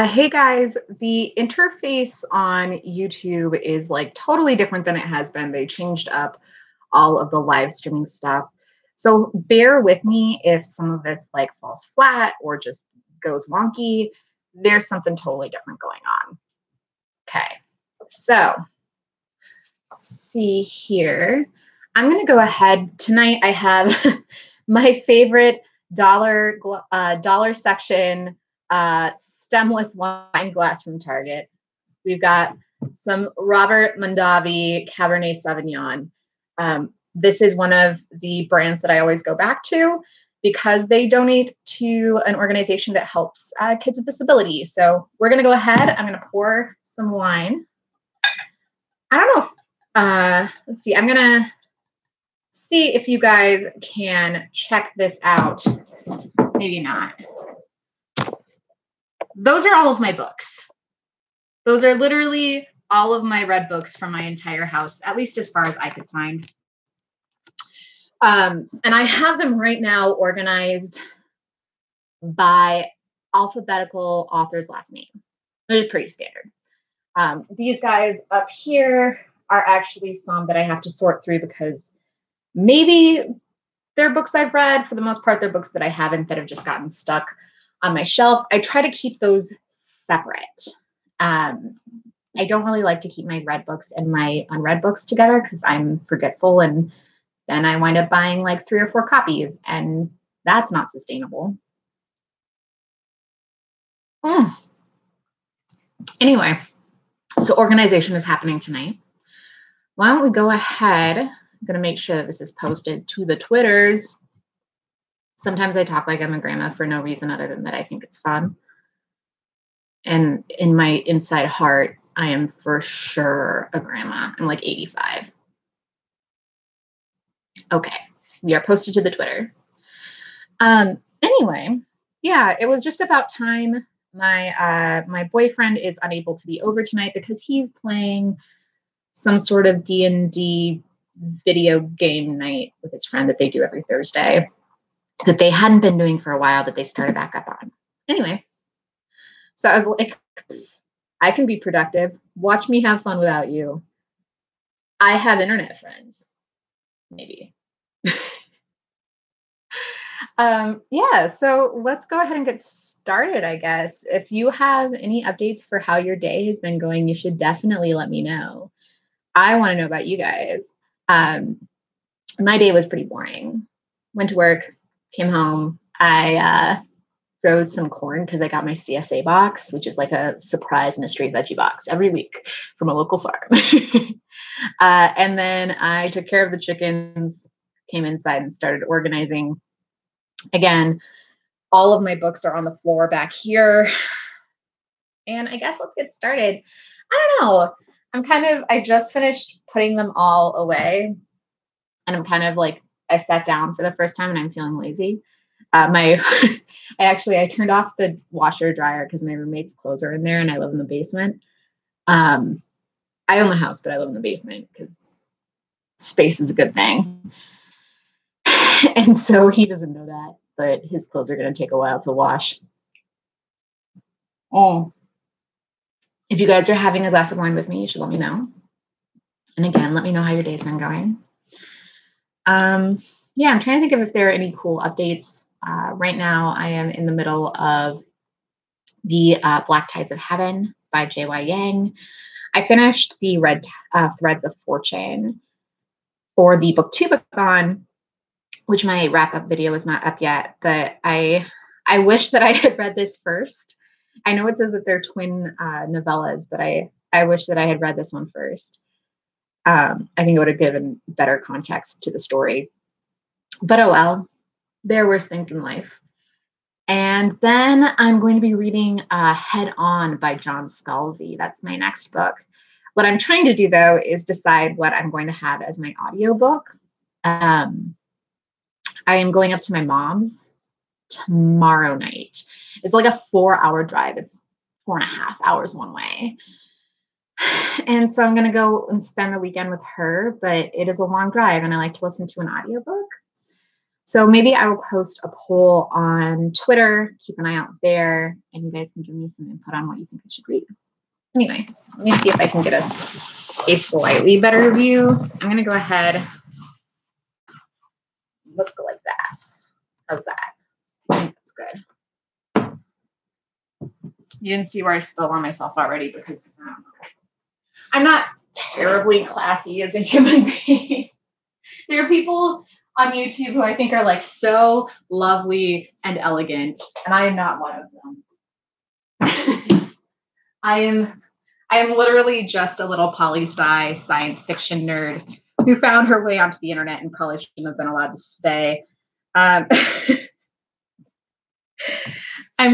Hey guys, the interface on YouTube is like totally different than it has been. They changed up all of the live streaming stuff. So bear with me if some of this like falls flat or just goes wonky. There's something totally different going on. Okay. So see here. I'm going to go ahead tonight. I have my favorite dollar section stemless wine glass from Target. We've got some Robert Mondavi Cabernet Sauvignon. This is one of the brands that I always go back to because they donate to an organization that helps kids with disabilities. So we're going to go ahead. I'm going to pour some wine. I don't know. Let's see. I'm going to see if you guys can check this out. Maybe not. Those are all of my books. Those are literally all of my read books from my entire house, at least as far as I could find. And I have them right now organized by alphabetical author's last name. They're pretty standard. These guys up here are actually some that I have to sort through because maybe they're books I've read. For the most part, they're books that I haven't that have just gotten stuck on my shelf. I try to keep those separate. I don't really like to keep my read books and my unread books together because I'm forgetful, and then I wind up buying like 3 or 4 copies, and that's not sustainable. Anyway, so organization is happening tonight. Why don't we go ahead? I'm going to make sure that this is posted to the Twitters. Sometimes I talk like I'm a grandma for no reason other than that I think it's fun. And in my inside heart, I am for sure a grandma. I'm like 85. Okay, we are posted to the Twitter. Anyway, yeah, it was just about time. My boyfriend is unable to be over tonight because he's playing some sort of D&D video game night with his friend that they do every Thursday that they hadn't been doing for a while, that they started back up on. Anyway, so I was like, I can be productive. Watch me have fun without you. I have internet friends. Maybe. Yeah, so let's go ahead and get started, I guess. If you have any updates for how your day has been going, you should definitely let me know. I want to know about you guys. My day was pretty boring. Went to work, came home. I froze some corn because I got my CSA box, which is like a surprise mystery veggie box every week from a local farm. And then I took care of the chickens, came inside and started organizing. Again, all of my books are on the floor back here. And I guess let's get started. I don't know. I just finished putting them all away. And I'm kind of like, I sat down for the first time and I'm feeling lazy. I turned off the washer dryer because my roommate's clothes are in there and I live in the basement. I own the house, but I live in the basement because space is a good thing. And so he doesn't know that, but his clothes are going to take a while to wash. Oh, if you guys are having a glass of wine with me, you should let me know. And again, let me know how your day's been going. Yeah, I'm trying to think of if there are any cool updates. Right now, I am in the middle of the Black Tides of Heaven by J.Y. Yang. I finished the Red Threads of Fortune for the Booktubeathon, which my wrap-up video is not up yet, but I wish that I had read this first. I know it says that they're twin novellas, but I wish that I had read this one first. I think it would have given better context to the story. But oh well, there are worse things in life. And then I'm going to be reading Head On by John Scalzi. That's my next book. What I'm trying to do, though, is decide what I'm going to have as my audiobook. I am going up to my mom's tomorrow night. It's like a 4-hour drive. It's 4.5 hours one way. And so I'm going to go and spend the weekend with her, but it is a long drive and I like to listen to an audiobook. So maybe I will post a poll on Twitter. Keep an eye out there, and you guys can give me some input on what you think I should read. Anyway, let me see if I can get us a slightly better view. I'm going to go ahead. Let's go like that. How's that? I think that's good. You can see where I spilled on myself already because I'm not terribly classy as a human being. There are people on YouTube who I think are like so lovely and elegant, and I am not one of them. I am literally just a little poli-sci science fiction nerd who found her way onto the internet and probably shouldn't have been allowed to stay. I'm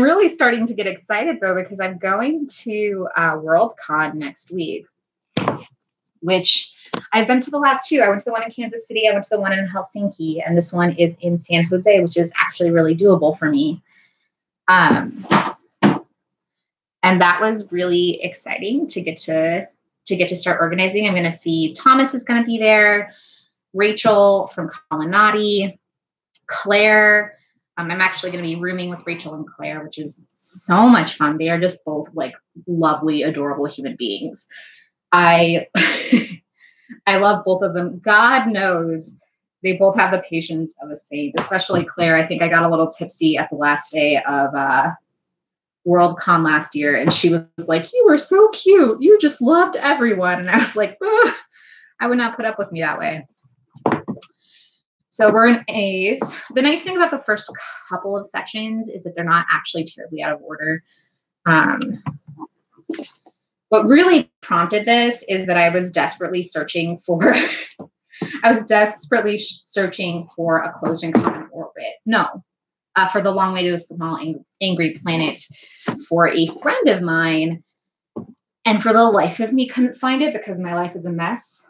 really starting to get excited though because I'm going to Worldcon next week, which I've been to the last two. I went to the one in Kansas City, I went to the one in Helsinki, and this one is in San Jose, which is actually really doable for me. And that was really exciting to get to start organizing. I'm going to see Thomas is going to be there, Rachel from Colonnati, Claire. I'm actually going to be rooming with Rachel and Claire, which is so much fun. They are just both like lovely, adorable human beings. I love both of them. God knows they both have the patience of a saint, especially Claire. I think I got a little tipsy at the last day of Worldcon last year, and she was like, "You were so cute. You just loved everyone." And I was like, I would not put up with me that way. So we're in A's. The nice thing about the first couple of sections is that they're not actually terribly out of order. What really prompted this is that I was desperately searching for a closed and common orbit. No, for the long way to a small angry planet for a friend of mine. And for the life of me, couldn't find it because my life is a mess.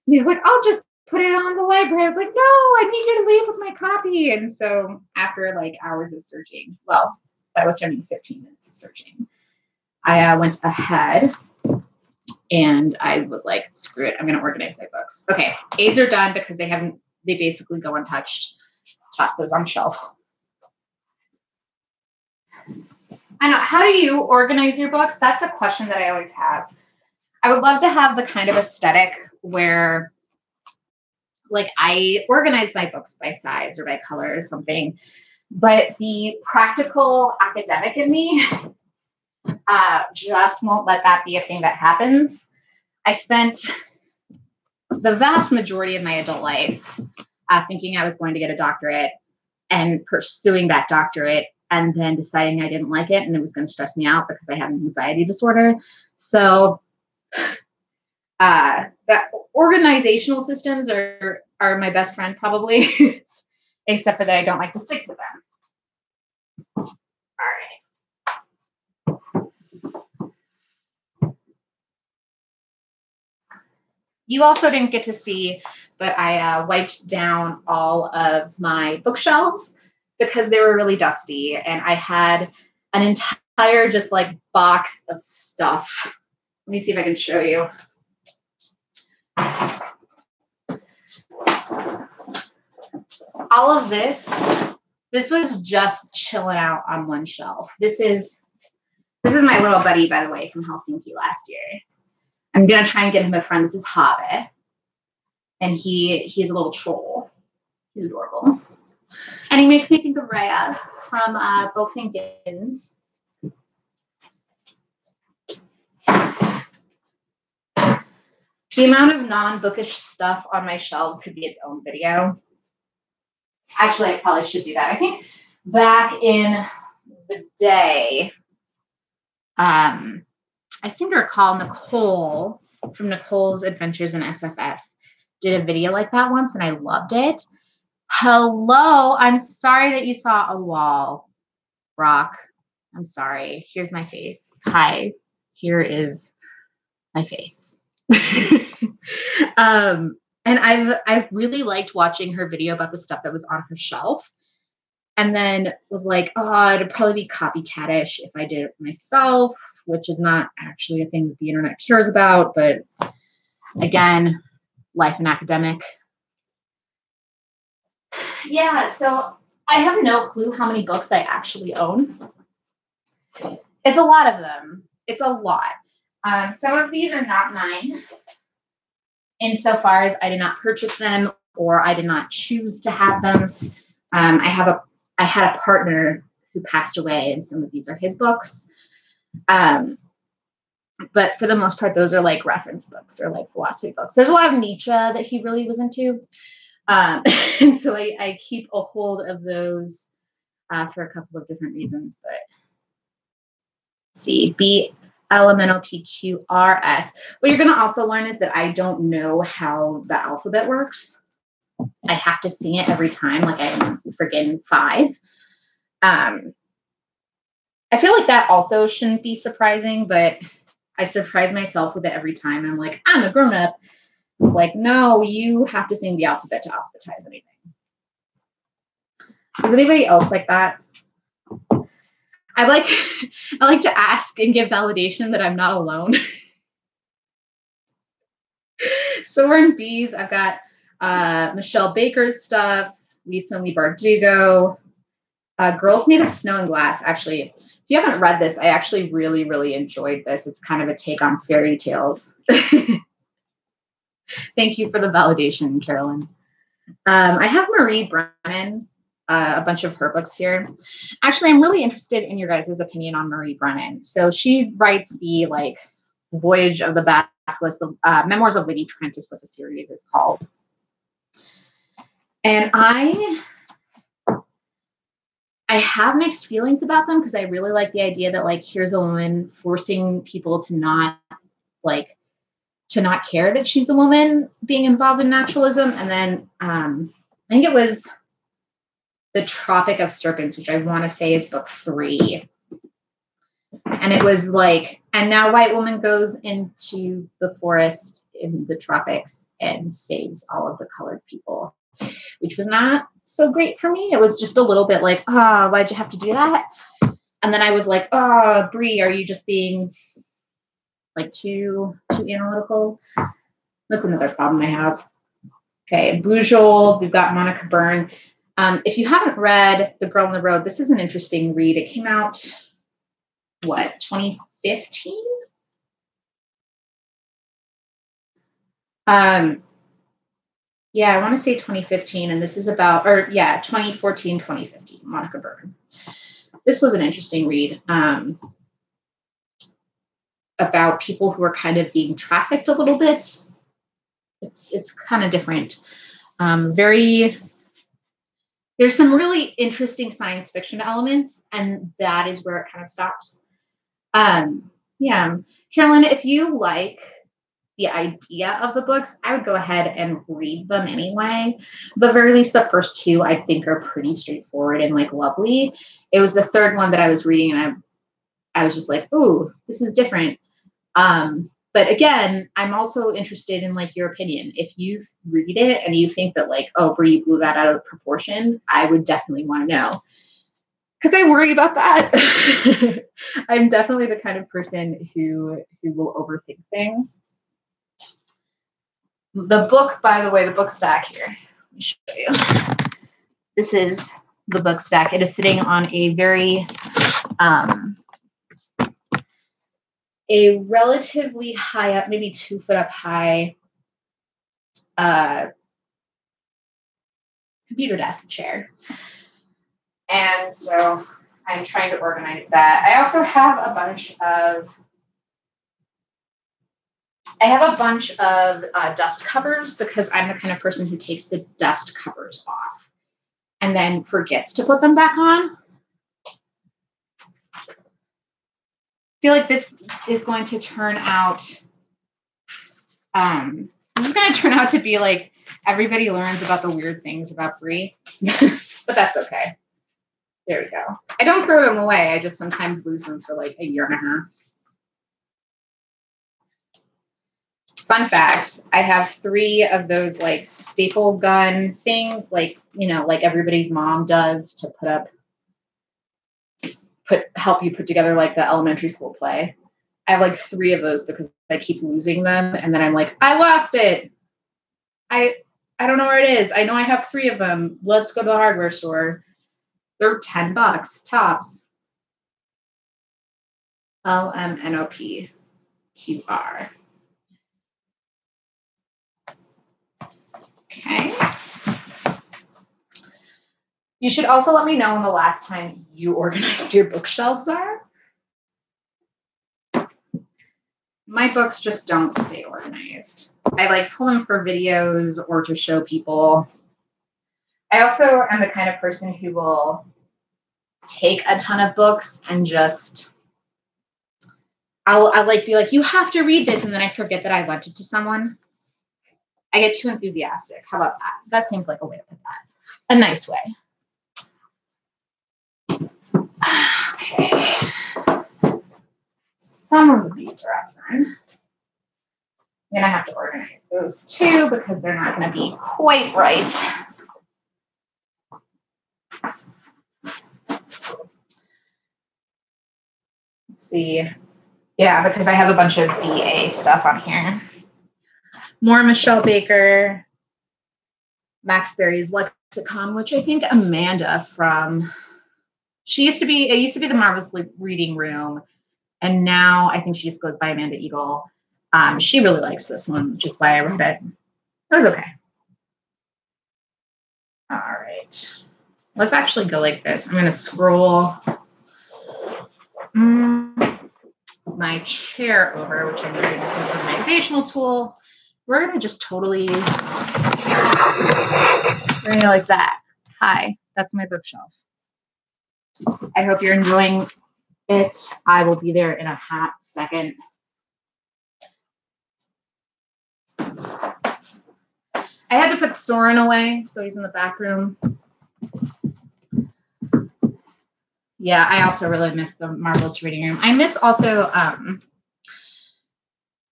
He's like, "I'll just put it on the library." I was like, "No, I need you to leave with my copy." And so after like hours of searching, well, by which I mean 15 minutes of searching, I went ahead and I was like, screw it, I'm going to organize my books. Okay, A's are done because they basically go untouched. Toss those on the shelf. I know. How do you organize your books? That's a question that I always have. I would love to have the kind of aesthetic where like I organize my books by size or by color or something, but the practical academic in me just won't let that be a thing that happens. I spent the vast majority of my adult life thinking I was going to get a doctorate and pursuing that doctorate and then deciding I didn't like it and it was going to stress me out because I have an anxiety disorder. So that organizational systems are my best friend probably, except for that I don't like to stick to them. All right. You also didn't get to see, but I wiped down all of my bookshelves because they were really dusty and I had an entire just like box of stuff. Let me see if I can show you. All of this was just chilling out on one shelf. This is my little buddy, by the way, from Helsinki last year. I'm gonna try and get him a friend. This is Habe, and he's a little troll. He's adorable, and he makes me think of Rhea from Both Hankins. The amount of non-bookish stuff on my shelves could be its own video. Actually, I probably should do that. I think back in the day, I seem to recall Nicole from Nicole's Adventures in SFF did a video like that once, and I loved it. Hello, I'm sorry that you saw a wall, Brock. I'm sorry. Here's my face. Hi, here is my face. And I've really liked watching her video about the stuff that was on her shelf, and then was like, oh, it'd probably be copycatish if I did it myself which is not actually a thing that the internet cares about, but again, life and academic. Yeah, so I have no clue how many books I actually own. It's a lot of them. It's a lot. Some of these are not mine, insofar as I did not purchase them or I did not choose to have them. I had a partner who passed away, and some of these are his books. But for the most part, those are like reference books or like philosophy books. There's a lot of Nietzsche that he really was into. And so I keep a hold of those for a couple of different reasons. But let's see, BLMNOPQRS. What you're going to also learn is that I don't know how the alphabet works. I have to sing it every time, like I'm friggin' 5. I feel like that also shouldn't be surprising, but I surprise myself with it every time. I'm like, I'm a grown up. It's like, no, you have to sing the alphabet to alphabetize anything. Is anybody else like that? I like to ask and give validation that I'm not alone. So we're in B's. I've got Michelle Baker's stuff, Lisa Lee Bardugo, Girls Made of Snow and Glass. Actually, if you haven't read this, I actually really, really enjoyed this. It's kind of a take on fairy tales. Thank you for the validation, Carolyn. I have Marie Brennan, a bunch of her books here. Actually, I'm really interested in your guys' opinion on Marie Brennan. So she writes the like Voyage of the Basilisk, the Memoirs of Lady Trent is what the series is called. And I have mixed feelings about them because I really like the idea that like here's a woman forcing people to not care that she's a woman being involved in naturalism. And then I think it was The Tropic of Serpents, which I want to say is book 3. And it was like, and now white woman goes into the forest in the tropics and saves all of the colored people, which was not so great for me. It was just a little bit like, why'd you have to do that? And then I was like, Bree, are you just being like too analytical? That's another problem I have. Okay, Boujol, we've got Monica Byrne. If you haven't read The Girl on the Road, this is an interesting read. It came out, 2015? Yeah, I want to say 2015, and this is about, 2014, 2015, Monica Byrne. This was an interesting read about people who are kind of being trafficked a little bit. It's kind of different. There's some really interesting science fiction elements, and that is where it kind of stops. Yeah. Carolyn, if you like the idea of the books, I would go ahead and read them anyway. The very least, the first 2 I think are pretty straightforward and like lovely. It was the third one that I was reading, and I was just like, ooh, this is different. But again, I'm also interested in like your opinion. If you read it and you think that like, oh, Brie, you blew that out of proportion, I would definitely want to know. Because I worry about that. I'm definitely the kind of person who will overthink things. The book, by the way, the book stack here. Let me show you. This is the book stack. It is sitting on a very, a relatively high up, maybe 2 foot up high computer desk chair. And so I'm trying to organize that. I also have a bunch of dust covers because I'm the kind of person who takes the dust covers off and then forgets to put them back on. I feel like this is going to turn out, to be like everybody learns about the weird things about Brie, but that's okay. There we go. I don't throw them away. I just sometimes lose them for like a year and a half. Fun fact, I have 3 of those like staple gun things, like, like everybody's mom does to help you put together like the elementary school play. I have like 3 of those because I keep losing them. And then I'm like, I lost it. I don't know where it is. I know I have 3 of them. Let's go to the hardware store. They're $10 tops. LMNOPQR. Okay. You should also let me know when the last time you organized your bookshelves are. My books just don't stay organized. I like pull them for videos or to show people. I also am the kind of person who will take a ton of books and just I'll like be like, you have to read this, and then I forget that I lent it to someone. I get too enthusiastic. How about that? That seems like a way to put that. A nice way. Okay. Some of these are up then. I'm gonna have to organize those too because they're not gonna be quite right. Let's see. Yeah, because I have a bunch of BA stuff on here. More Michelle Baker, Max Berry's Lexicon, which I think Amanda from, it used to be the Marvelous Reading Room, and now I think she just goes by Amanda Eagle. She really likes this one, which is why I read it. It was okay. All right. Let's actually go like this. I'm going to scroll my chair over, which I'm using as an organizational tool. We're going to just totally, we're going to go like that. Hi, that's my bookshelf. I hope you're enjoying it. I will be there in a hot second. I had to put Soren away, so he's in the back room. Yeah, I also really miss the Marvelous Reading Room. I miss also, I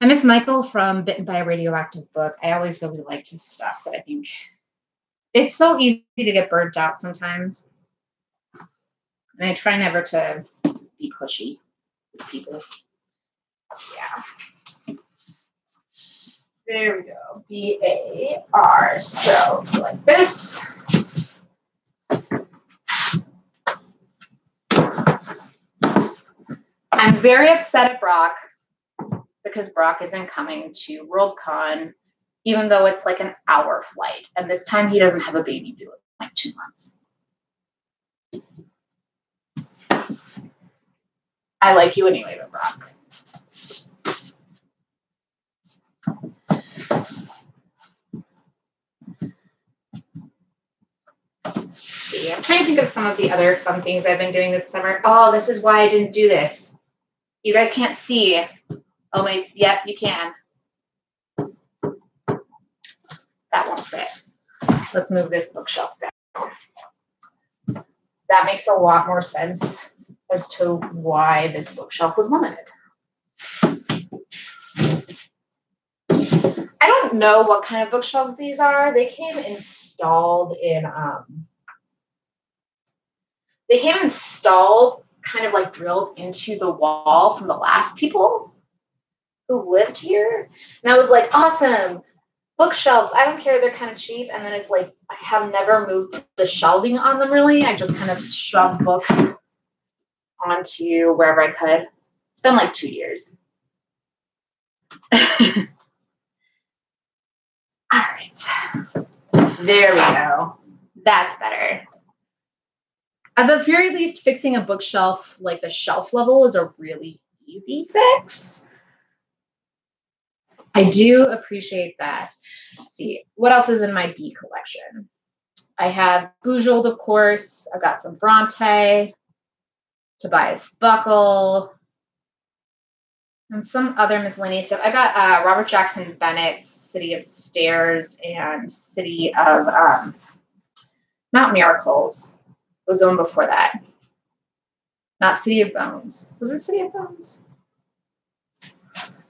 miss Michael from Bitten by a Radioactive Book. I always really liked his stuff, but I think it's so easy to get burnt out sometimes. And I try never to be pushy with people. Yeah. There we go. BAR. So it's like this. I'm very upset at Brock because Brock isn't coming to Worldcon, even though it's like an hour flight. And this time he doesn't have a baby due in like 2 months. I like you anyway, though, Brock. Let's see, I'm trying to think of some of the other fun things I've been doing this summer. Oh, this is why I didn't do this. You guys can't see. Oh, wait. Yep, you can. That won't fit. Let's move this bookshelf down. That makes a lot more sense as to why this bookshelf was limited. I don't know what kind of bookshelves these are. They came installed kind of like drilled into the wall from the last people who lived here. And I was like, awesome. Bookshelves, I don't care, they're kind of cheap. And then it's like, I have never moved the shelving on them really. I just kind of shoved books onto wherever I could. It's been like 2 years. All right. There we go. That's better. At the very least, fixing a bookshelf, like the shelf level, is a really easy fix. I do appreciate that. Let's see, what else is in my B collection? I have Bookshelves, of course. I've got some Bronte, Tobias Buckle, and some other miscellaneous stuff. I got Robert Jackson Bennett's City of Stairs and City of, not Miracles. It was the one before that. Not City of Bones. Was it City of Bones?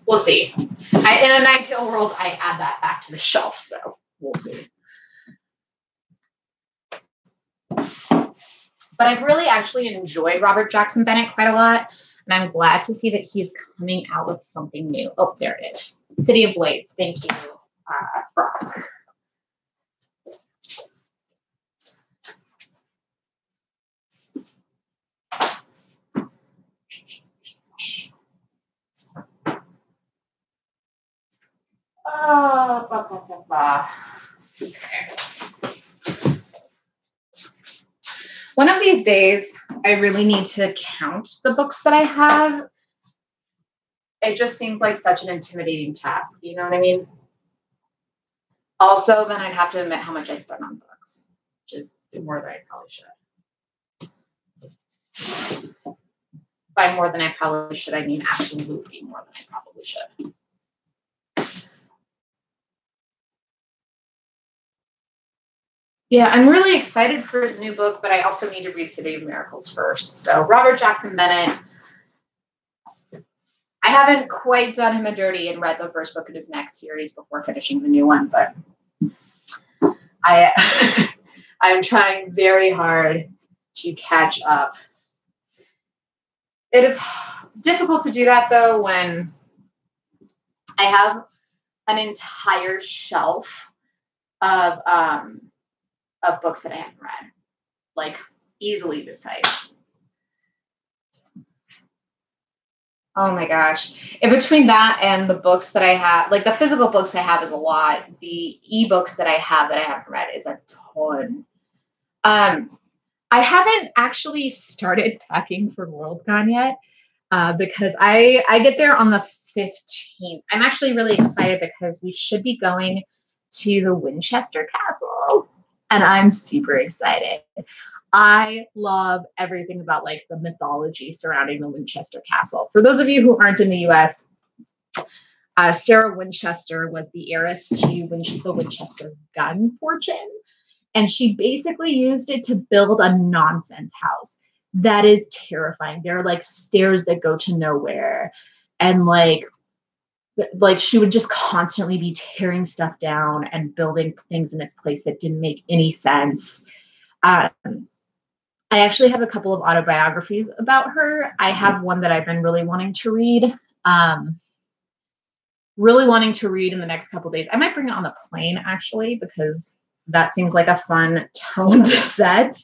We'll see. In an ideal world, I add that back to the shelf, so we'll see. But I've really actually enjoyed Robert Jackson Bennett quite a lot. And I'm glad to see that he's coming out with something new. Oh, there it is. City of Blades. Thank you, Brock. Okay. One of these days, I really need to count the books that I have. It just seems like such an intimidating task. You know what I mean? Also, then I'd have to admit how much I spend on books, which is more than I probably should. By more than I probably should, I mean absolutely more than I probably should. Yeah, I'm really excited for his new book, but I also need to read City of Miracles first. So Robert Jackson Bennett, I haven't quite done him a dirty and read the first book in his next series before finishing the new one, but I'm trying very hard to catch up. It is difficult to do that, though, when I have an entire shelf of books that I haven't read, like easily this size. Oh my gosh. In between that and the books that I have, like the physical books I have is a lot. The ebooks that I have that I haven't read is a ton. I haven't actually started packing for Worldcon yet because I get there on the 15th. I'm actually really excited because we should be going to the Winchester Castle, and I'm super excited. I love everything about like the mythology surrounding the Winchester Castle. For those of you who aren't in the US, Sarah Winchester was the heiress to the Winchester gun fortune. And she basically used it to build a nonsense house that is terrifying. There are like stairs that go to nowhere. And like she would just constantly be tearing stuff down and building things in its place that didn't make any sense. I actually have a couple of autobiographies about her. I have one that I've been really wanting to read. In the next couple of days. I might bring it on the plane, actually, because that seems like a fun tone to set.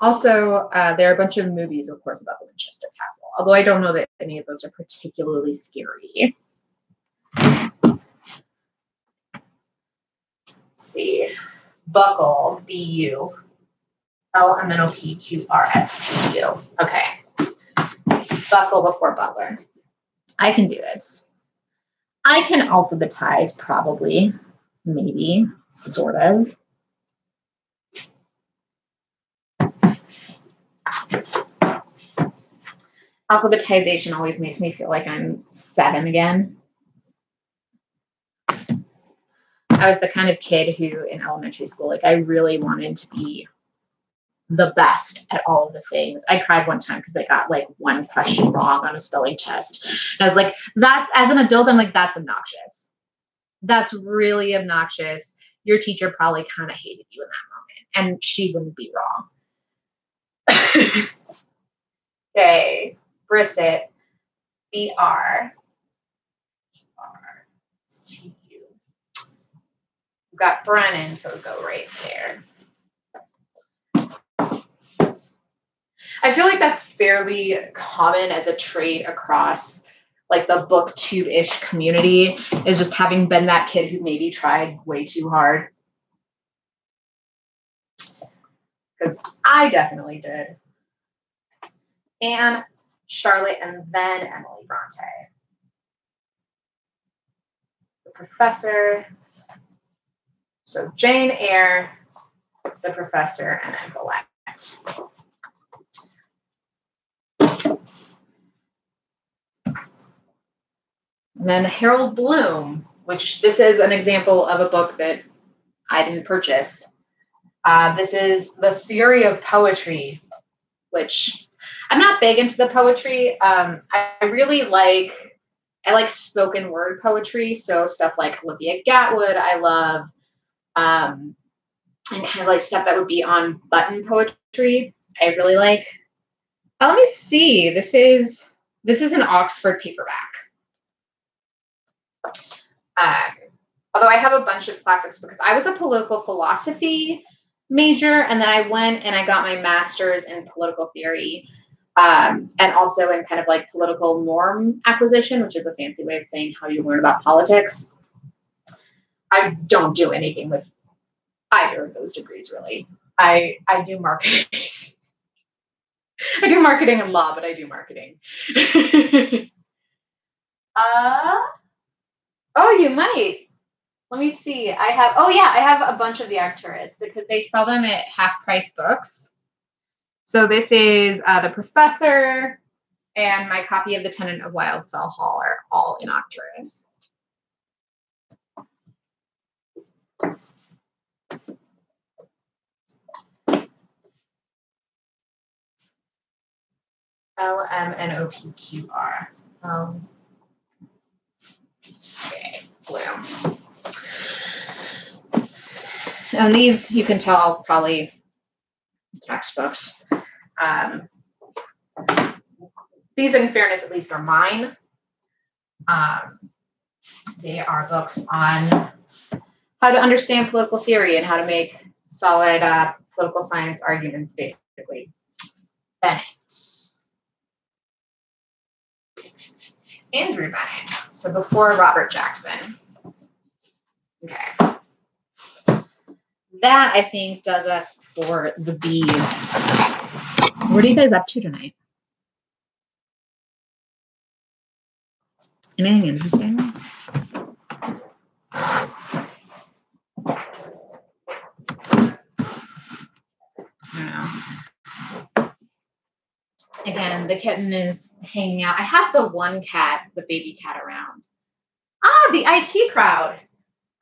Also, there are a bunch of movies, of course, about the Winchester Castle, although I don't know that any of those are particularly scary. Let's see. Buckle, B-U. L-M-N-O-P-Q-R-S-T-U. Okay. Buckle before Butler. I can do this. I can alphabetize, probably. Maybe. Sort of. Alphabetization always makes me feel like I'm 7 again. I was the kind of kid who, in elementary school, like I really wanted to be the best at all of the things. I cried one time because I got like one question wrong on a spelling test. And I was like, that as an adult, I'm like, that's obnoxious. That's really obnoxious. Your teacher probably kind of hated you in that moment, and she wouldn't be wrong. Okay, Brisset, B-R. R-S-T-U. We've got Brennan, so we'll go right there. I feel like that's fairly common as a trait across like the booktube-ish community, is just having been that kid who maybe tried way too hard. Because I definitely did. Anne, Charlotte, and then Emily Bronte. The Professor. So Jane Eyre, The Professor, and then Villette. And then Harold Bloom, which this is an example of a book that I didn't purchase. This is The Theory of Poetry, which I'm not big into the poetry. I like spoken word poetry. So stuff like Olivia Gatwood, I love, and kind of like stuff that would be on button poetry. I really like. Oh, let me see. This is This is an Oxford paperback. Although I have a bunch of classics because I was a political philosophy major, and then I went and I got my master's in political theory, and also in kind of like political norm acquisition, which is a fancy way of saying how you learn about politics. I don't do anything with either of those degrees, really. I do marketing. I do marketing and law, but I do marketing. Oh, you might. Let me see. I have a bunch of the Arcturus because they sell them at half price books. So this is The Professor and my copy of The Tenant of Wildfell Hall are all in Arcturus. LMNOPQR. Okay, blue. And these, you can tell, probably textbooks. These, in fairness, at least are mine. They are books on how to understand political theory and how to make solid political science arguments, basically. Bennett. Andrew Bennett. So before Robert Jackson. Okay. That, I think, does us for the bees. What are you guys up to tonight? Anything interesting? I don't know. Again, the kitten is hanging out. I have the one cat, the baby cat, around. The IT Crowd.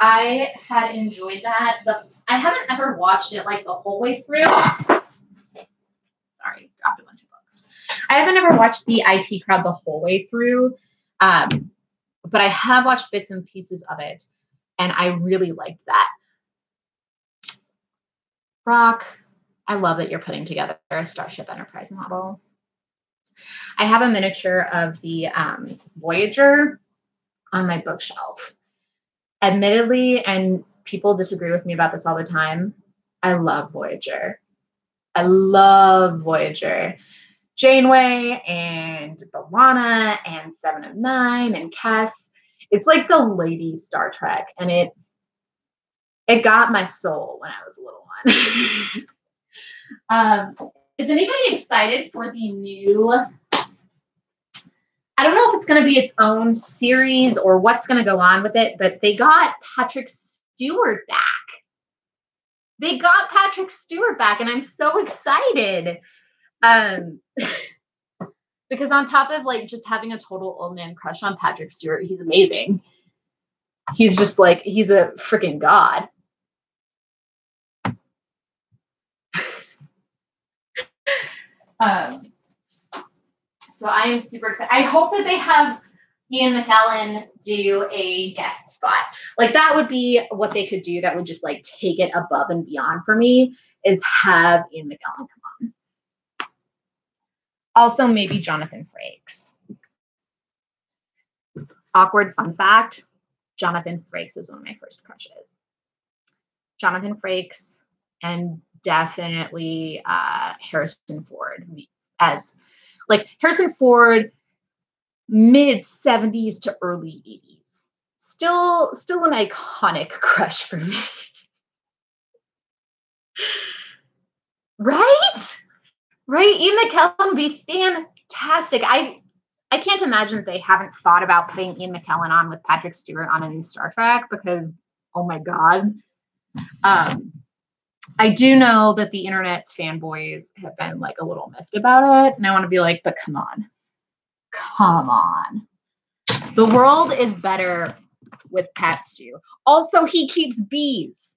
I had enjoyed that. I haven't ever watched it like the whole way through. Sorry, dropped a bunch of books. I haven't ever watched the IT Crowd the whole way through, but I have watched bits and pieces of it, and I really liked that. Brock, I love that you're putting together a Starship Enterprise model. I have a miniature of the Voyager on my bookshelf. Admittedly, and people disagree with me about this all the time, I love Voyager. I love Voyager. Janeway and B'Elanna and Seven of Nine and Kes. It's like the lady Star Trek, and it got my soul when I was a little one. Is anybody excited for the new? I don't know if it's going to be its own series or what's going to go on with it, but they got Patrick Stewart back. And I'm so excited. Because on top of like just having a total old man crush on Patrick Stewart, he's amazing. He's just like, he's a freaking god. So I am super excited. I hope that they have Ian McKellen do a guest spot. Like that would be what they could do. That would just like take it above and beyond for me, is have Ian McKellen come on. Also, maybe Jonathan Frakes. Awkward fun fact, Jonathan Frakes was one of my first crushes. Jonathan Frakes and definitely Harrison Ford, as like Harrison Ford, mid 70s to early 80s. Still an iconic crush for me. Right? Ian McKellen would be fantastic. I can't imagine that they haven't thought about putting Ian McKellen on with Patrick Stewart on a new Star Trek because, oh my God. I do know that the internet's fanboys have been like a little miffed about it. And I want to be like, but come on. The world is better with Pat Stew. Also, he keeps bees.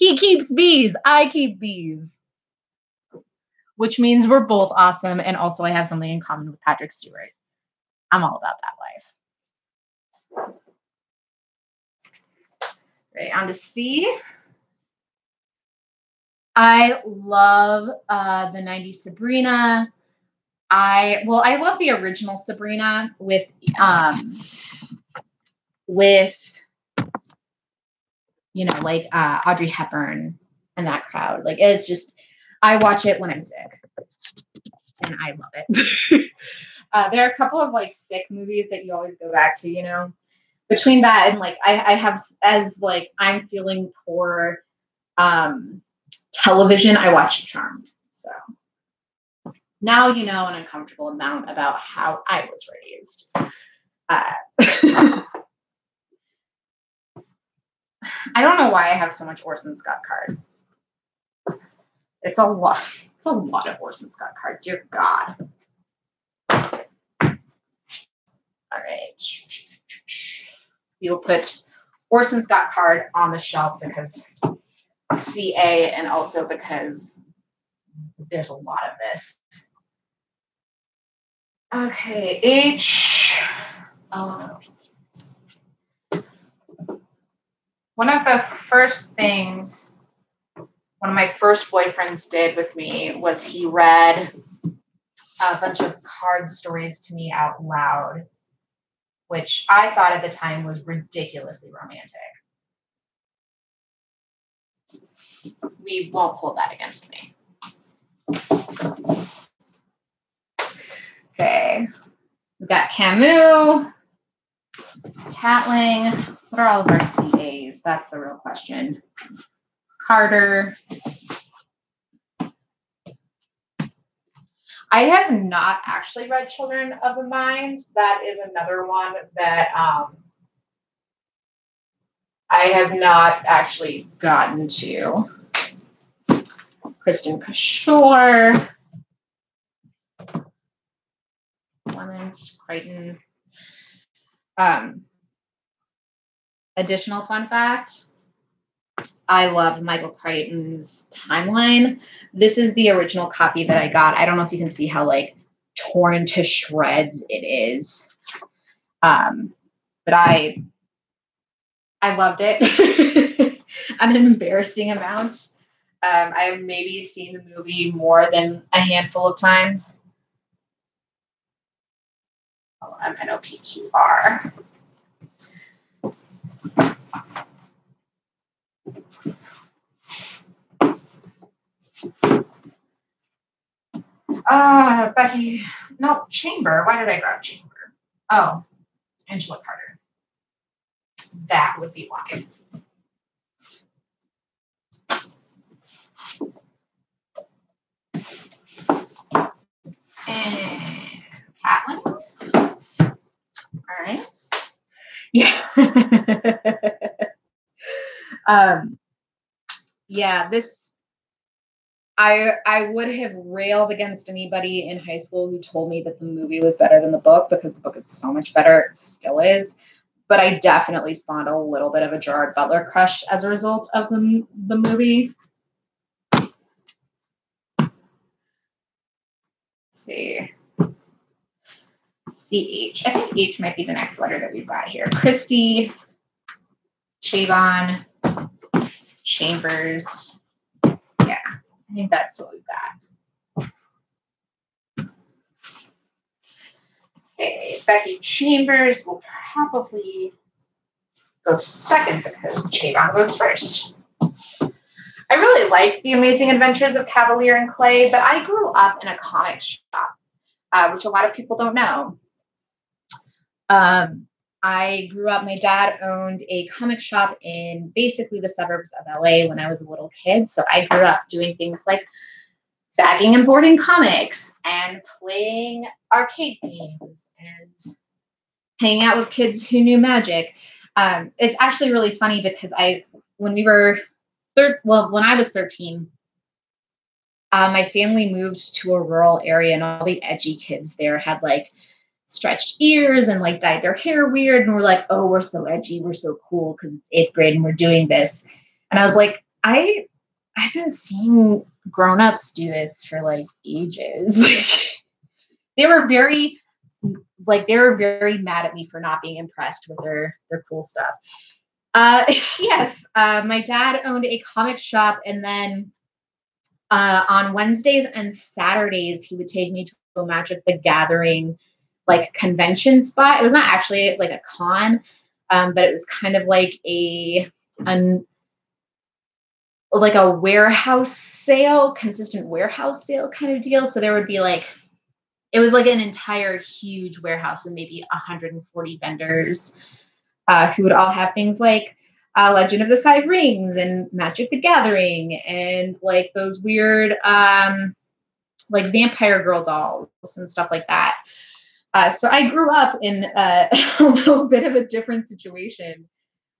I keep bees. Which means we're both awesome. And also I have something in common with Patrick Stewart. I'm all about that life. Right, on to C. I love the 90s Sabrina. I love the original Sabrina with like Audrey Hepburn and that crowd. Like it's just I watch it when I'm sick and I love it. There are a couple of like sick movies that you always go back to, between that and like I have as like I'm feeling poor television, I watch Charmed. So now you know an uncomfortable amount about how I was raised. I don't know why I have so much Orson Scott Card. It's a lot. It's a lot of Orson Scott Card. Dear God. All right. We'll put Orson Scott Card on the shelf because CA and also because there's a lot of this. Okay, H. Oh. One of the first things one of my first boyfriends did with me was he read a bunch of card stories to me out loud, which I thought at the time was ridiculously romantic. We won't hold that against me. Okay. We've got Camus, Catling. What are all of our CAs? That's the real question. Carter. I have not actually read Children of the Mind. That is another one that I have not actually gotten to. Kristen Cashore. Clement, Crichton. Additional fun fact, I love Michael Crichton's Timeline. This is the original copy that I got. I don't know if you can see how like torn to shreds it is. But I loved it. An embarrassing amount. I've maybe seen the movie more than a handful of times. MNOPQR. Becky, no, Chamber. Why did I grab Chamber? Oh, Angela Carter. That would be why. And Catlin. All right. Yeah. Yeah, this I would have railed against anybody in high school who told me that the movie was better than the book because the book is so much better. It still is. But I definitely spawned a little bit of a Gerard Butler crush as a result of the movie. Let's see. CH. I think H might be the next letter that we've got here. Christy, Chavon, Chambers. Yeah, I think that's what we've got. Okay, Becky Chambers will probably go second because Chavon goes first. I really liked The Amazing Adventures of Cavalier and Clay, but I grew up in a comic shop, which a lot of people don't know. I grew up, my dad owned a comic shop in basically the suburbs of LA when I was a little kid. So I grew up doing things like bagging and boarding comics and playing arcade games and hanging out with kids who knew magic. It's actually really funny because when I was 13, my family moved to a rural area and all the edgy kids there had like stretched ears and like dyed their hair weird. And we're like, oh, we're so edgy. We're so cool because it's 8th grade and we're doing this. And I was like, I've been seeing grown-ups do this for like ages. They were very mad at me for not being impressed with their cool stuff. Yes, my dad owned a comic shop, and then on Wednesdays and Saturdays, he would take me to Magic the Gathering like convention spot. It was not actually like a con, but it was kind of like like a warehouse sale, consistent warehouse sale kind of deal. So there would be like, it was like an entire huge warehouse with maybe 140 vendors who would all have things like Legend of the Five Rings and Magic the Gathering and like those weird like vampire girl dolls and stuff like that. So I grew up in a little bit of a different situation.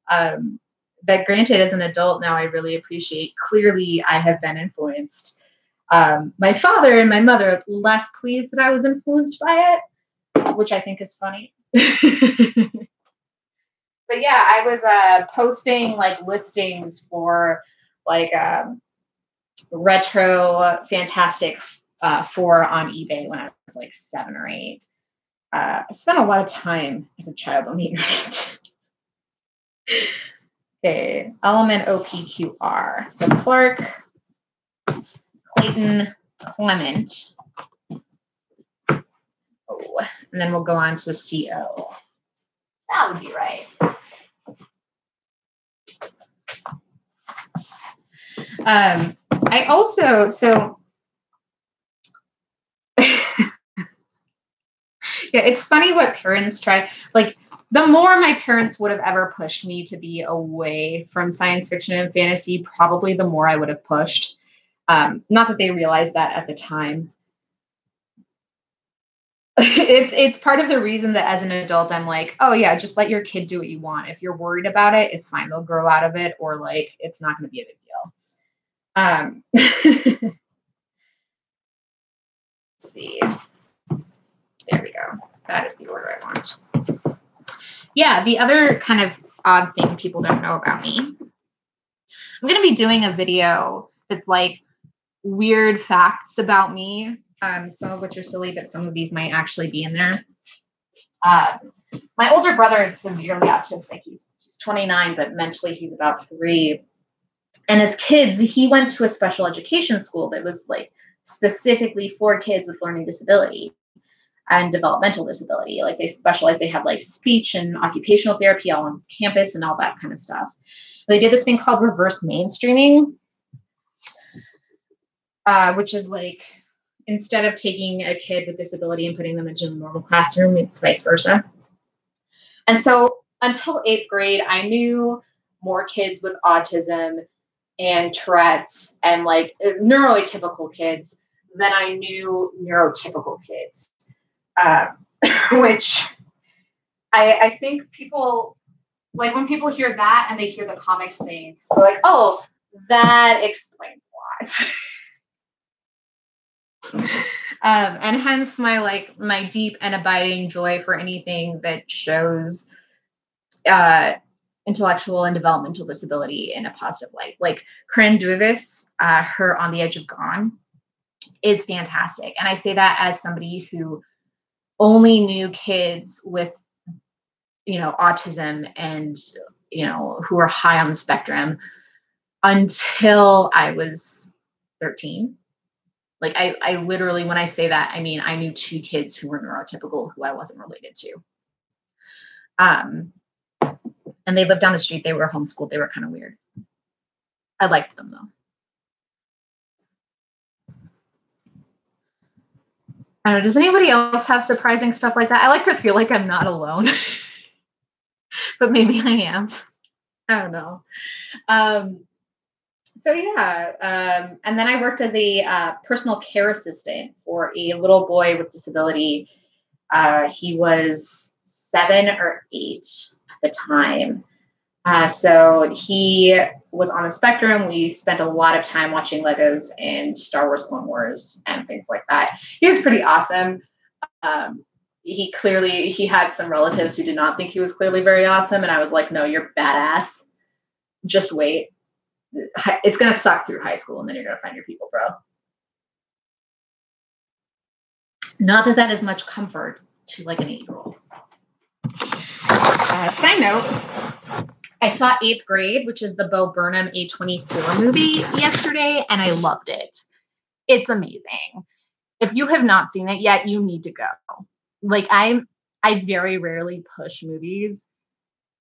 That granted, as an adult now, I really appreciate. Clearly, I have been influenced. My father and my mother less pleased that I was influenced by it, which I think is funny. But yeah, I was posting like listings for like retro Fantastic Four on eBay when I was like 7 or 8. I spent a lot of time as a child on the internet. Okay, element OPQR. So Clark, Clayton, Clement. Oh, and then we'll go on to CO. That would be right. I also, so yeah, it's funny what parents try. Like, the more my parents would have ever pushed me to be away from science fiction and fantasy, probably the more I would have pushed. Not that they realized that at the time. It's part of the reason that as an adult, I'm like, oh yeah, just let your kid do what you want. If you're worried about it, it's fine. They'll grow out of it, or like, it's not going to be a big deal. Let's see. There we go. That is the order I want. Yeah, the other kind of odd thing people don't know about me, I'm going to be doing a video that's like weird facts about me, some of which are silly, but some of these might actually be in there. My older brother is severely autistic. He's 29, but mentally he's about 3. And as kids, he went to a special education school that was like specifically for kids with learning disability and developmental disability. Like they specialized, they had like speech and occupational therapy all on campus and all that kind of stuff. They did this thing called reverse mainstreaming, which is like, instead of taking a kid with disability and putting them into a normal classroom, it's vice versa. And so until 8th grade, I knew more kids with autism and Tourette's and like neuroatypical kids than I knew neurotypical kids, which I think people, like when people hear that and they hear the comics thing, they're like, oh, that explains a lot. And hence my deep and abiding joy for anything that shows intellectual and developmental disability in a positive light. Like Corinne Duvis, her On the Edge of Gone is fantastic. And I say that as somebody who only knew kids with, autism and, who are high on the spectrum until I was 13. Like I literally, when I say that, I mean, I knew 2 kids who were neurotypical who I wasn't related to. And they lived down the street. They were homeschooled. They were kind of weird. I liked them though. I don't know. Does anybody else have surprising stuff like that? I like to feel like I'm not alone, but maybe I am. I don't know. So yeah, and then I worked as a personal care assistant for a little boy with disability. He was 7 or 8 at the time. So he was on the spectrum. We spent a lot of time watching Legos and Star Wars Clone Wars and things like that. He was pretty awesome. He had some relatives who did not think he was clearly very awesome. And I was like, no, you're badass. Just wait. It's going to suck through high school and then you're going to find your people, bro. Not that is much comfort to like an 8-year-old. Side note, I saw 8th Grade, which is the Bo Burnham A24 movie yesterday, and I loved it. It's amazing. If you have not seen it yet, you need to go. Like I very rarely push movies.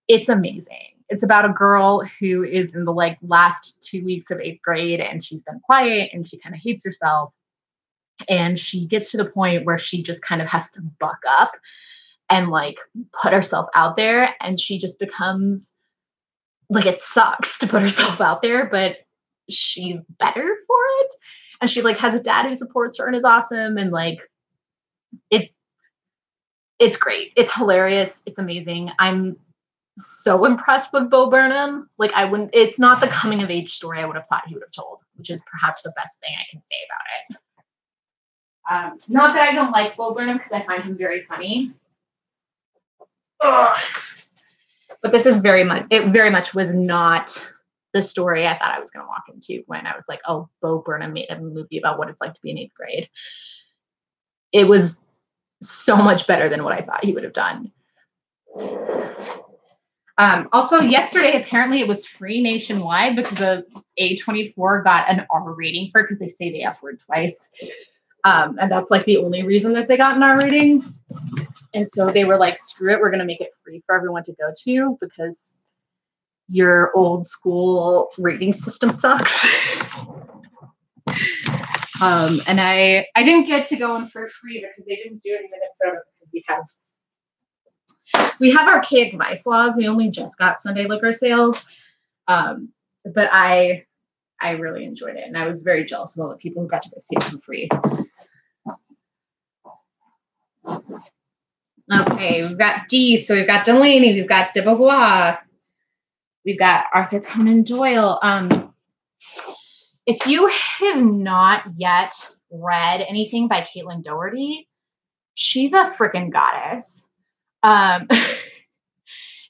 It's amazing. It's about a girl who is in the like last 2 weeks of 8th grade and she's been quiet and she kind of hates herself. And she gets to the point where she just kind of has to buck up and like put herself out there. And she just becomes like, it sucks to put herself out there, but she's better for it. And she like has a dad who supports her and is awesome. And like, it's, it's great. It's hilarious. It's amazing. I'm so impressed with Bo Burnham. Like I wouldn't, it's not the coming of age story I would have thought he would have told, which is perhaps the best thing I can say about it. Not that I don't like Bo Burnham because I find him very funny. Ugh. But this is it very much was not the story I thought I was going to walk into when I was like, oh, Bo Burnham made a movie about what it's like to be in 8th grade. It was so much better than what I thought he would have done. Also, yesterday, apparently it was free nationwide because A24 got an R rating for it because they say the F word twice. And that's like the only reason that they got an R rating. And so they were like, screw it, we're going to make it free for everyone to go to because your old school rating system sucks. And I didn't get to go in for free because they didn't do it in Minnesota because we have archaic vice laws. We only just got Sunday liquor sales. But I really enjoyed it. And I was very jealous of all the people who got to go see it for free. Okay, we've got D. So we've got Delaney. We've got de Beauvoir. We've got Arthur Conan Doyle. If you have not yet read anything by Caitlin Doherty, she's a freaking goddess.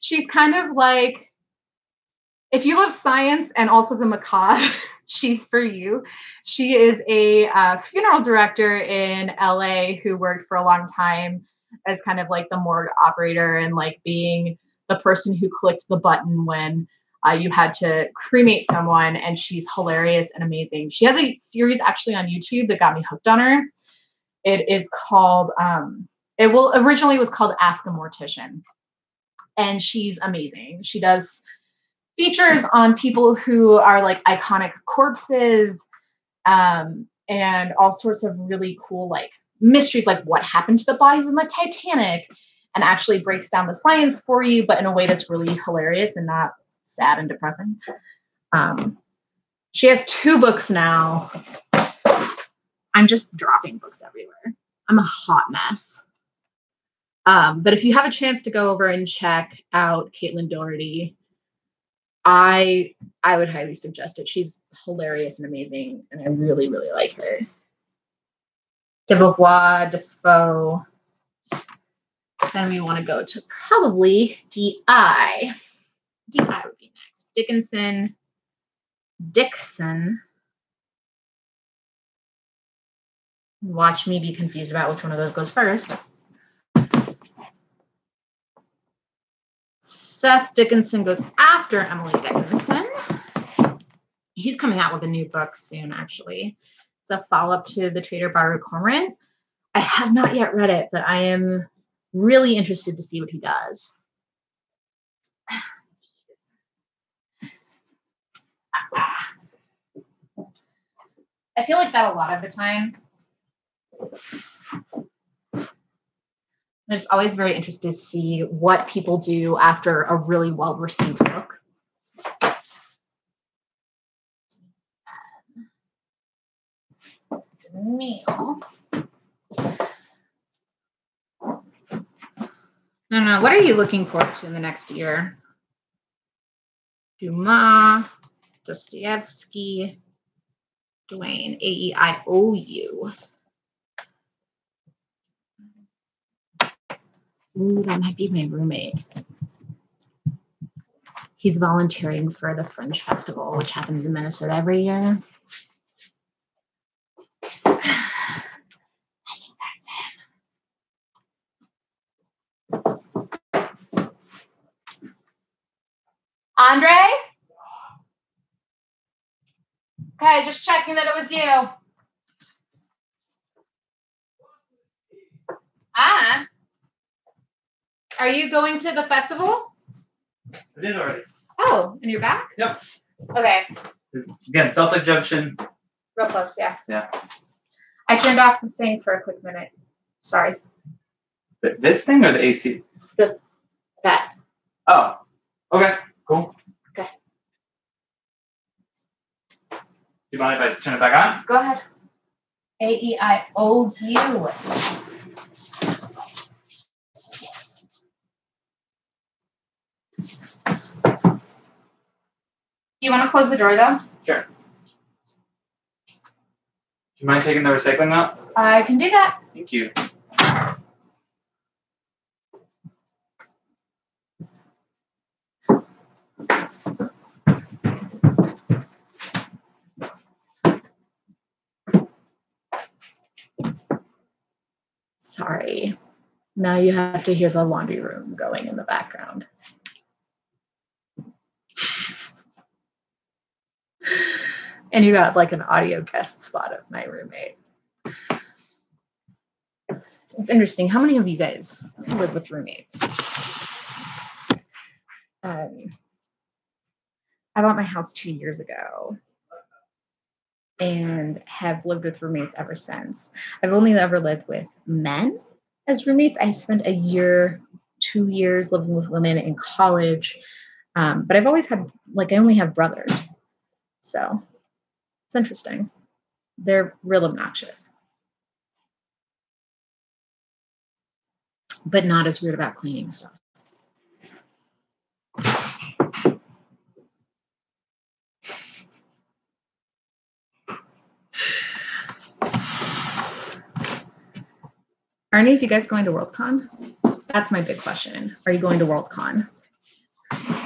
She's kind of like, if you love science and also the macabre, she's for you. She is a funeral director in LA who worked for a long time as kind of like the morgue operator and like being the person who clicked the button when you had to cremate someone. And she's hilarious and amazing. She has a series actually on YouTube that got me hooked on her. It is called, originally was called Ask a Mortician. And she's amazing. She does features on people who are like iconic corpses, and all sorts of really cool like mysteries, like what happened to the bodies in the Titanic, and actually breaks down the science for you, but in a way that's really hilarious and not sad and depressing. She has 2 books now. I'm just dropping books everywhere. I'm a hot mess. But if you have a chance to go over and check out Caitlin Doherty, I would highly suggest it. She's hilarious and amazing, and I really, really like her. De Beauvoir, Defoe. Then we want to go to probably D.I. D.I. would be next. Dixon. Watch me be confused about which one of those goes first. Seth Dickinson goes after Emily Dickinson. He's coming out with a new book soon, actually. It's a follow-up to The Traitor by Cormorant. I have not yet read it, but I am really interested to see what he does. I feel like that a lot of the time. I'm just always very interested to see what people do after a really well-received book. Meal. No. What are you looking forward to in the next year? Dumas, Dostoevsky, Dwayne, A-E-I-O-U. Ooh, that might be my roommate. He's volunteering for the Fringe Festival, which happens in Minnesota every year. I think that's him. Andre? Okay, just checking that it was you. Ah. Are you going to the festival? I did already. Oh, and you're back? Yep. Okay. Again, Celtic Junction. Real close, yeah. Yeah. I turned off the thing for a quick minute. Sorry. This thing or the AC? That. Oh. Okay. Cool. Okay. Do you mind if I turn it back on? Go ahead. A-E-I-O-U. Do you want to close the door, though? Sure. Do you mind taking the recycling out? I can do that. Thank you. Sorry. Now you have to hear the laundry room going in the background. And you got like an audio guest spot of my roommate. It's interesting. How many of you guys live with roommates? I bought my house 2 years ago and have lived with roommates ever since. I've only ever lived with men as roommates. I spent a year, 2 years living with women in college. But I've always had, like, I only have brothers. So it's interesting. They're real obnoxious, but not as weird about cleaning stuff. Are any of you guys going to Worldcon? That's my big question. Are you going to Worldcon?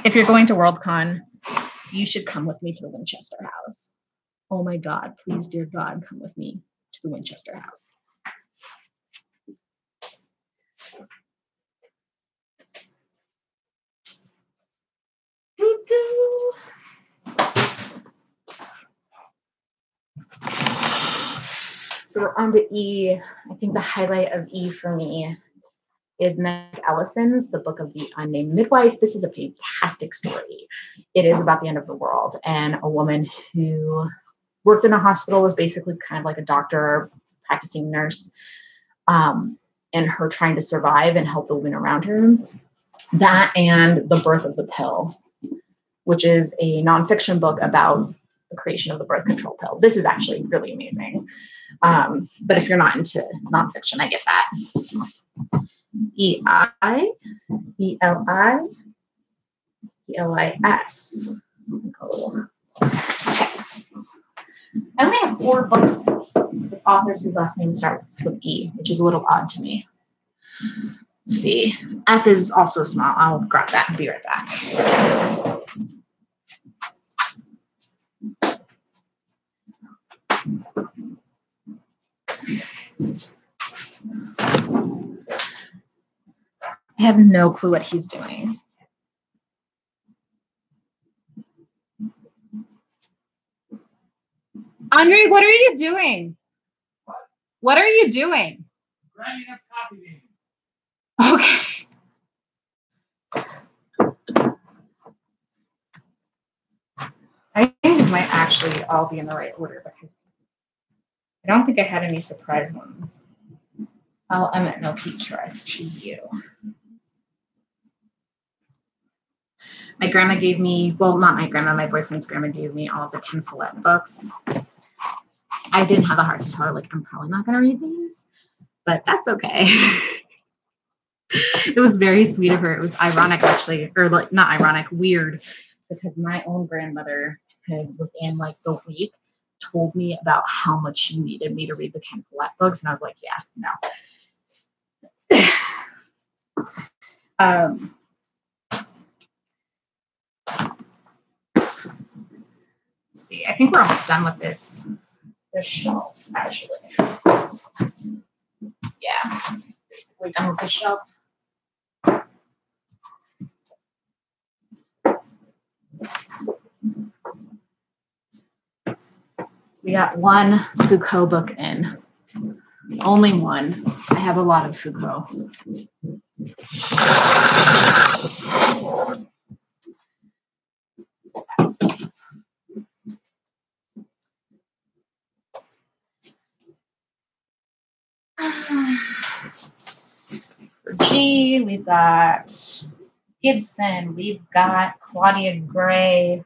If you're going to Worldcon, you should come with me to the Winchester House. Oh my God, please, dear God, come with me to the Winchester House. So we're on to E. I think the highlight of E for me is Meg Ellison's The Book of the Unnamed Midwife. This is a fantastic story. It is about the end of the world and a woman who worked in a hospital, was basically kind of like a doctor, practicing nurse, and her trying to survive and help the women around her. That and The Birth of the Pill, which is a nonfiction book about the creation of the birth control pill. This is actually really amazing. But if you're not into nonfiction, I get that. E-I, E-L-I, E-L-I-S. Oh. Okay. I only have 4 books with authors whose last name starts with E, which is a little odd to me. Let's see. F is also small. I'll grab that and be right back. I have no clue what he's doing. Andre, what are you doing? What are you doing? Grinding up coffee beans. Okay. I think these might actually all be in the right order because I don't think I had any surprise ones. I'll Emmett no Peaches to you. My grandma gave me, well, not my grandma, my boyfriend's grandma gave me all the Ken Follett books. I didn't have a heart to tell her, like, I'm probably not going to read these, but that's okay. It was very sweet of her. It was ironic, actually, or like not ironic, weird, because my own grandmother had, within like the week, told me about how much she needed me to read the Ken Follett books, and I was like, yeah, no. Let's see. I think we're almost done with this shelf, actually. Yeah, basically done with the shelf. We got one Foucault book in. Only one. I have a lot of Foucault. For G, we've got Gibson, we've got Claudia Gray,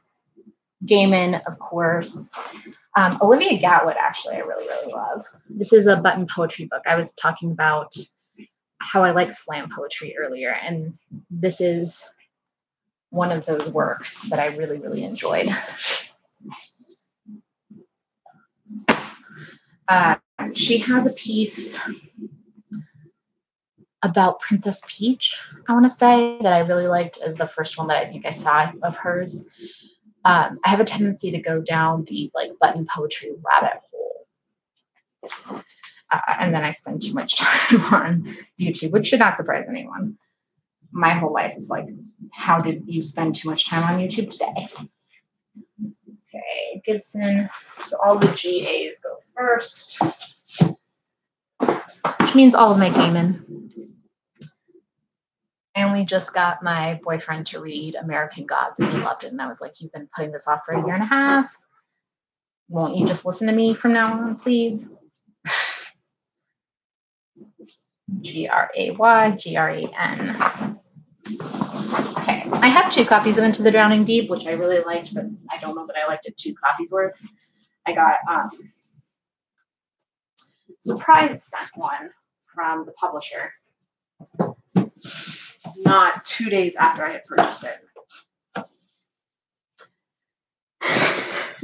Gaiman, of course. Olivia Gatwood, actually, I really, really love. This is a button poetry book. I was talking about how I like slam poetry earlier, and this is one of those works that I really, really enjoyed. She has a piece about Princess Peach, I want to say, that I really liked as the first one that I think I saw of hers. I have a tendency to go down the like button poetry rabbit hole. And then I spend too much time on YouTube, which should not surprise anyone. My whole life is like, how did you spend too much time on YouTube today? Okay, Gibson. So all the GAs go first, which means all of my Gaiman. I only just got my boyfriend to read American Gods, and he loved it. And I was like, you've been putting this off for a year and a half. Won't you just listen to me from now on, please? Gray, Gran. Okay, I have 2 copies of Into the Drowning Deep, which I really liked, but I don't know that I liked it 2 copies worth. I got surprise sent one from the publisher, not 2 days after I had purchased it.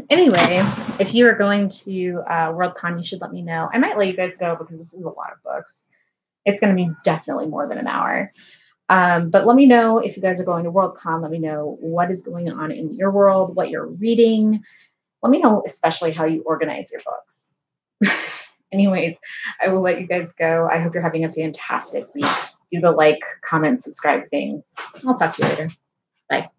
Anyway, if you are going to Worldcon, you should let me know. I might let you guys go because this is a lot of books. It's going to be definitely more than an hour. But let me know if you guys are going to Worldcon. Let me know what is going on in your world, what you're reading. Let me know especially how you organize your books. Anyways, I will let you guys go. I hope you're having a fantastic week. Do the like, comment, subscribe thing. I'll talk to you later. Bye.